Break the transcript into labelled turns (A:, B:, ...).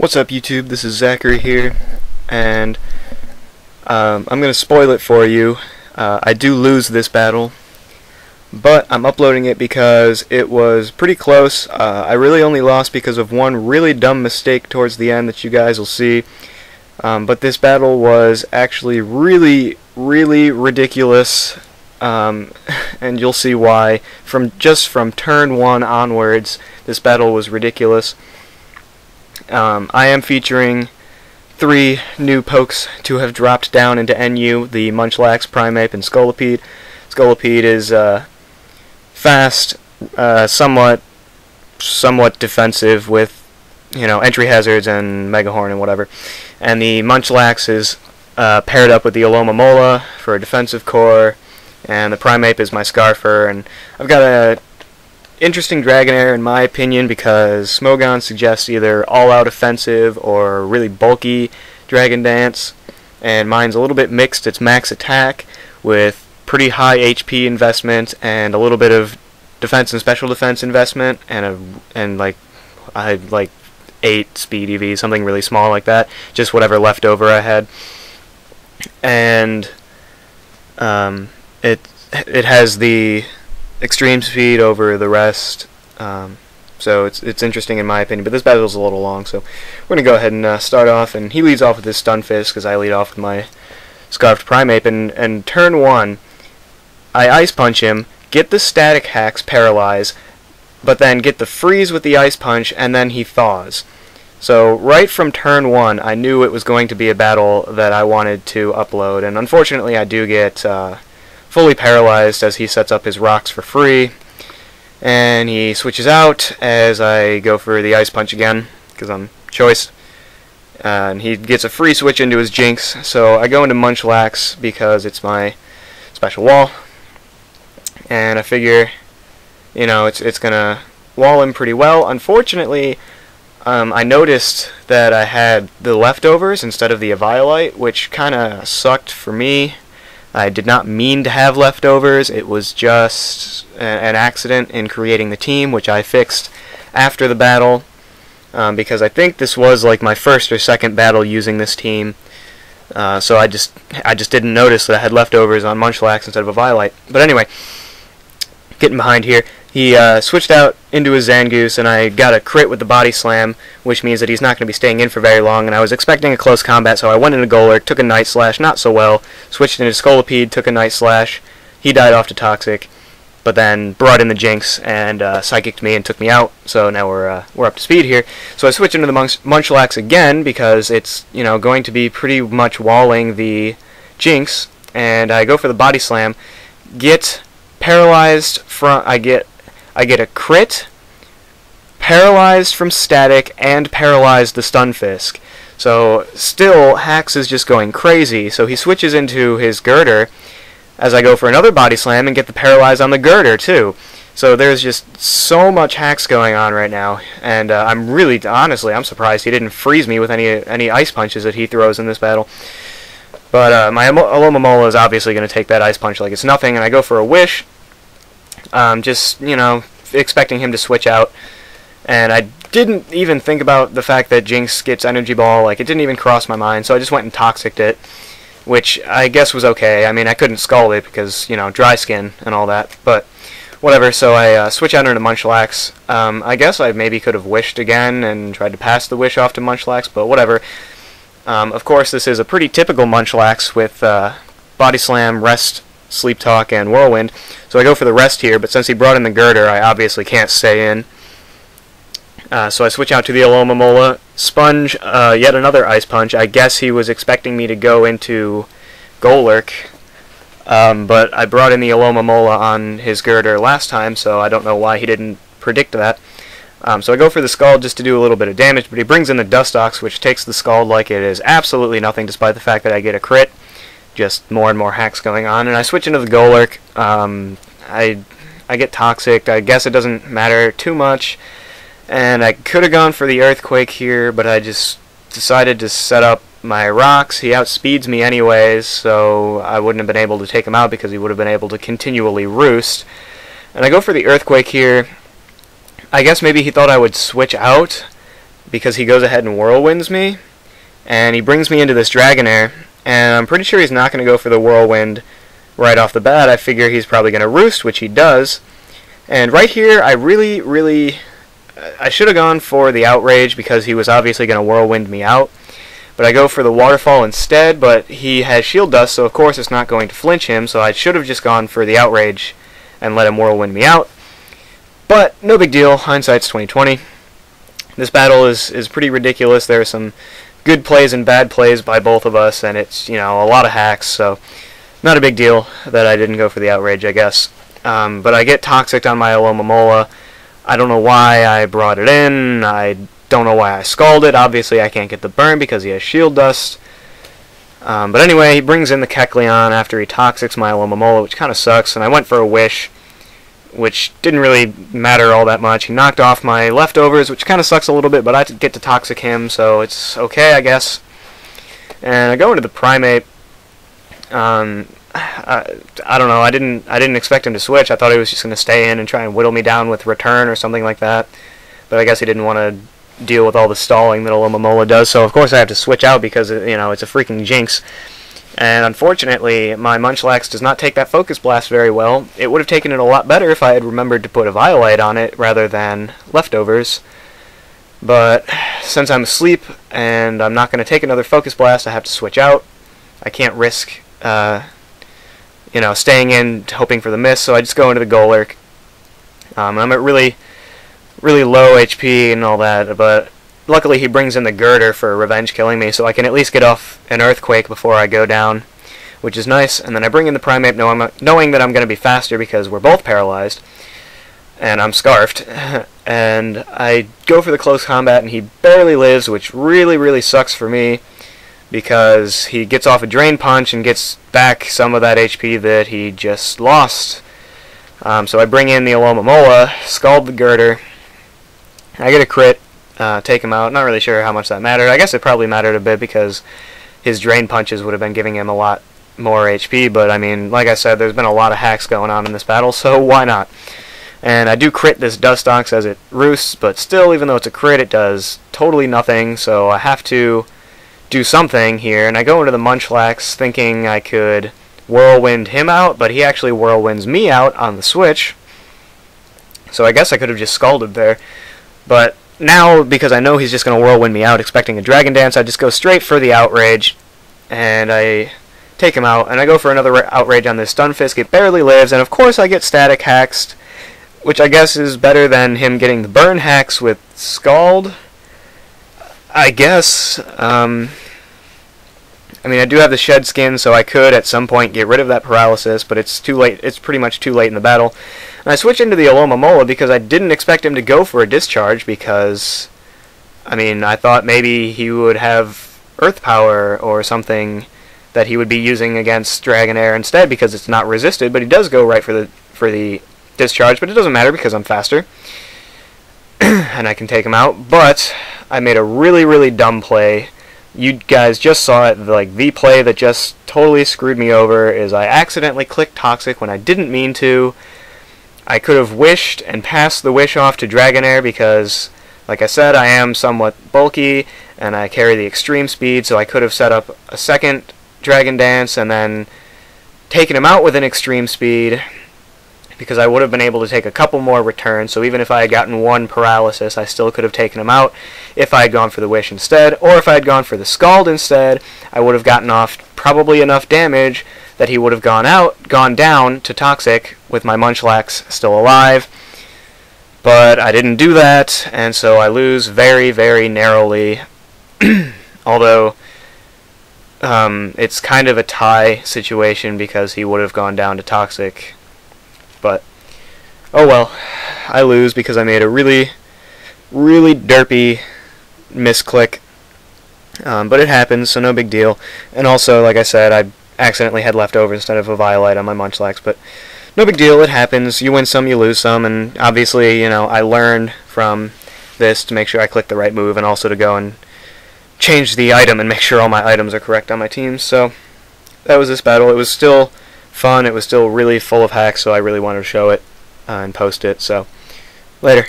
A: What's up, YouTube? This is Zachary here, and I'm going to spoil it for you. I do lose this battle, but I'm uploading it because it was pretty close. I really only lost because of one really dumb mistake towards the end that you guys will see. But this battle was actually really ridiculous, and you'll see why. Just from turn 1 onwards, this battle was ridiculous. I am featuring 3 new pokes to have dropped down into NU, the Munchlax, Primeape, and Scolipede. Scolipede is fast, somewhat defensive with, entry hazards and Megahorn and whatever. And the Munchlax is paired up with the Alomomola for a defensive core, and the Primeape is my Scarfer. And I've got a interesting Dragonair in my opinion because Smogon suggests either all-out offensive or really bulky Dragon Dance, and mine's a little bit mixed. It's max attack with pretty high HP investment and a little bit of defense and special defense investment, and like 8 speed EV, something really small like that, just whatever leftover I had. And it has the extreme speed over the rest, so it's interesting in my opinion, but this battle's a little long, so we're going to go ahead and start off. And he leads off with his Stunfisk because I lead off with my Scarfed Primeape, and turn 1 I Ice Punch him, get the Static Hacks Paralyze, but then get the Freeze with the Ice Punch, and then he Thaws. So right from turn 1 I knew it was going to be a battle that I wanted to upload, and unfortunately I do get fully paralyzed as he sets up his rocks for free, and he switches out as I go for the Ice Punch again because I'm choice, and he gets a free switch into his Jinx. So I go into Munchlax because it's my special wall, and I figure it's gonna wall him pretty well. Unfortunately, I noticed that I had the leftovers instead of the Eviolite, which kinda sucked for me. I did not mean to have leftovers. It was just an accident in creating the team, which I fixed after the battle, because I think this was like my first or second battle using this team. So I just didn't notice that I had leftovers on Munchlax instead of a Violet. But anyway, getting behind here, he switched out into his Zangoose, and I got a crit with the Body Slam, which means that he's not going to be staying in for very long, and I was expecting a close combat, so I went into Golurk, took a Night Slash, not so well, switched into Scolipede, took a Night Slash, he died off to Toxic, but then brought in the Jinx and Psychicked me and took me out, so now we're up to speed here. So I switch into the Munchlax again, because it's going to be pretty much walling the Jinx, and I go for the Body Slam, get paralyzed from, I get a crit, paralyzed from static, and paralyzed the Stunfisk. So still, Hax is just going crazy, so he switches into his Girder as I go for another Body Slam and get the paralyze on the Girder too. So there's just so much Hax going on right now, and I'm really, honestly, I'm surprised he didn't freeze me with any Ice Punches that he throws in this battle. But my Alomomola is obviously going to take that Ice Punch like it's nothing, and I go for a Wish. Just, expecting him to switch out, and I didn't even think about the fact that Jinx gets Energy Ball. Like, it didn't even cross my mind, so I just went and Toxiced it, which I guess was okay. I mean, I couldn't Scald it because, dry skin and all that, but whatever. So I switch out into Munchlax. I guess I maybe could have wished again and tried to pass the Wish off to Munchlax, but whatever. Of course, this is a pretty typical Munchlax with Body Slam, Rest, Sleep Talk, and Whirlwind. So I go for the rest here, but since he brought in the Girder, I obviously can't stay in. So I switch out to the Alomomola, Sponge, yet another Ice Punch. I guess he was expecting me to go into Golurk, but I brought in the Alomomola on his Girder last time, so I don't know why he didn't predict that. So I go for the Scald just to do a little bit of damage, but he brings in the Dustox, which takes the Scald like it is absolutely nothing, despite the fact that I get a crit. Just more and more hacks going on, and I switch into the Golurk. I get Toxic. I guess it doesn't matter too much, and I could have gone for the Earthquake here, but I just decided to set up my rocks. He outspeeds me anyways, so I wouldn't have been able to take him out because he would have been able to continually roost. And I go for the Earthquake here. I guess maybe he thought I would switch out because he goes ahead and whirlwinds me, and he brings me into this Dragonair, and I'm pretty sure he's not going to go for the whirlwind right off the bat. I figure he's probably going to roost, which he does. And right here, I should have gone for the outrage because he was obviously going to whirlwind me out. But I go for the waterfall instead, but he has shield dust, so of course it's not going to flinch him, so I should have just gone for the outrage and let him whirlwind me out. But no big deal, hindsight's 20/20. This battle is pretty ridiculous. There are some good plays and bad plays by both of us, and it's, you know, a lot of hacks, so not a big deal that I didn't go for the outrage, I guess. But I get toxic on my Alomomola. I don't know why I brought it in. I don't know why I scalded. Obviously, I can't get the burn because he has shield dust. But anyway, he brings in the Kecleon after he toxics my Alomomola, which kind of sucks. And I went for a Wish, which didn't really matter all that much. He knocked off my leftovers, which kind of sucks a little bit, but I get to toxic him, so it's okay, I guess. And I go into the Primate. I don't know. I didn't expect him to switch. I thought he was just going to stay in and try and whittle me down with return or something like that. But I guess he didn't want to deal with all the stalling that Alomomola does. So of course I have to switch out because you know, it's a freaking jinx. And unfortunately, my Munchlax does not take that Focus Blast very well. It would have taken it a lot better if I had remembered to put a Violite on it rather than leftovers. But since I'm asleep and I'm not going to take another Focus Blast, I have to switch out. I can't risk you know, staying in, hoping for the miss, so I just go into the Golurk. I'm at really low HP and all that, but luckily he brings in the Girder for revenge killing me, so I can at least get off an Earthquake before I go down, which is nice. And then I bring in the Primate knowing that I'm going to be faster because we're both paralyzed, and I'm scarfed. And I go for the close combat, and he barely lives, which really sucks for me, because he gets off a Drain Punch and gets back some of that HP that he just lost. So I bring in the Alomomola, scald the Girder, I get a crit, take him out. Not really sure how much that mattered. I guess it probably mattered a bit because his Drain Punches would have been giving him a lot more HP, but I mean, like I said, there's been a lot of hacks going on in this battle, so why not? And I do crit this Dustox as it roosts, but still, even though it's a crit, it does totally nothing, so I have to do something here. And I go into the Munchlax thinking I could whirlwind him out, but he actually whirlwinds me out on the switch, so I guess I could have just scalded there. But now, because I know he's just going to whirlwind me out expecting a Dragon Dance, I just go straight for the Outrage, and I take him out, and I go for another Outrage on this Stunfisk. It barely lives, and of course I get Static Hacks, which I guess is better than him getting the Burn Hacks with Scald, I guess. I mean, I do have the Shed Skin, so I could at some point get rid of that paralysis, but it's too late. It's pretty much too late in the battle. And I switch into the Alomomola because I didn't expect him to go for a Discharge because, I mean, I thought maybe he would have Earth Power or something that he would be using against Dragonair instead because it's not resisted, but he does go right for the Discharge, but it doesn't matter because I'm faster. And I can take him out, but I made a really dumb play. You guys just saw it. Like, the play that just totally screwed me over is I accidentally clicked Toxic when I didn't mean to. I could have wished and passed the wish off to Dragonair because, like I said, I am somewhat bulky and I carry the extreme speed, so I could have set up a second Dragon Dance and then taken him out with an extreme speed because I would have been able to take a couple more returns, so even if I had gotten one paralysis, I still could have taken him out if I had gone for the Wish instead, or if I had gone for the Scald instead, I would have gotten off probably enough damage that he would have gone down to Toxic with my Munchlax still alive. But I didn't do that, and so I lose very narrowly. Although it's kind of a tie situation because he would have gone down to Toxic. But oh well, I lose because I made a really derpy misclick. But it happens, so no big deal. And also, like I said, I accidentally had leftovers instead of a Violite on my Munchlax, but no big deal, it happens. You win some, you lose some, and obviously, you know, I learned from this to make sure I click the right move and also to go and change the item and make sure all my items are correct on my team. So that was this battle. It was still fun, it was still really full of hacks, so I really wanted to show it and post it. So later.